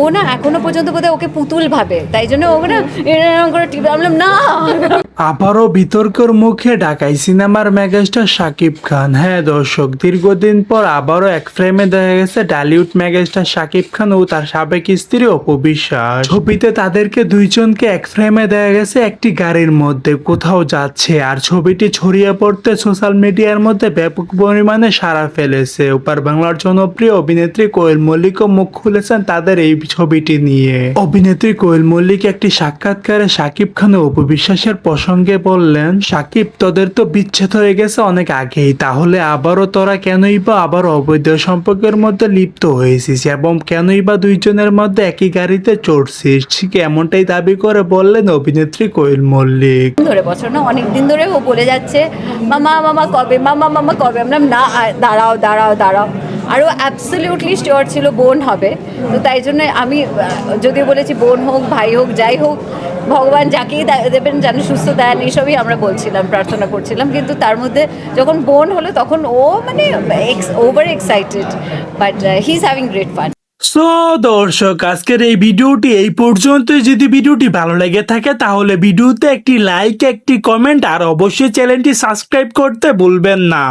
ও না এখনো পর্যন্ত বোধহয় ওকে পুতুল ভাবে, তাই জন্য ও না এরকম করে টিপে, বললাম না। আবারও বিতর্কের মুখে ঢাকাই সিনেমার মেগাস্টার শাকিব খান। হ্যাঁ দর্শক, দীর্ঘদিন পর আবারও এক ফ্রেমে দেখা গেছে ঢালিউড মেগাস্টার শাকিব খান ও তার সাবেক স্ত্রী অপু বিশ্বাস। ছবিতে তাদেরকে দুইজনকে এক ফ্রেমে দেখা গেছে একটি গাড়ির মধ্যে কোথাও যাচ্ছে, আর ছবিটি ছড়িয়ে পড়তে সোশ্যাল মিডিয়ার মধ্যে ব্যাপক পরিমাণে সাড়া ফেলেছে। ওপার বাংলার জনপ্রিয় অভিনেত্রী কোয়েল মল্লিকও মুখ খুলেছেন তাদের এই ছবিটি নিয়ে। অভিনেত্রী কোয়েল মল্লিক একটি সাক্ষাৎকারে শাকিব খান ও অপু বিশ্বাসের প্রসঙ্গে বললেন, সাকিব, তোদের তো বিচ্ছেদ হয়ে গেছে অনেক আগেই, তাহলে আবারও তোরা কেনই বা আবার অবৈধ সম্পর্কের মধ্যে লিপ্ত হয়েছিস এবং কেনই বা দুইজনের মধ্যে একই গাড়িতে চড়ছিস, ঠিক এমনটাই দাবি করে বললেন অভিনেত্রী কোয়েল মল্লিক। ধরে বছর না, অনেক দিন ধরে ও বলে যাচ্ছে মামা মামা কবে, মামা মামা কবে। আমরা না, দাঁড়াও দাঁড়াও দাঁড়াও। আর ও অ্যাবসলিউটলি শিওর ছিল বোন হবে, তো তাই জন্য আমি যদিও বলেছি বোন হোক ভাই হোক যাই হোক, ভগবান যাকেই দেবেন যেন সুস্থ দেন, এইসবই আমরা বলছিলাম, প্রার্থনা করছিলাম। কিন্তু তার মধ্যে যখন বোন হলো তখন ও মানে over excited, but he is having great fun. So দর্শক, আজকের এই ভিডিওটি এই পর্যন্তই। যদি ভিডিওটি ভালো লেগে থাকে তাহলে ভিডিওতে একটি লাইক, একটি কমেন্ট আর অবশ্যই চ্যানেলটি সাবস্ক্রাইব করতে ভুলবেন না।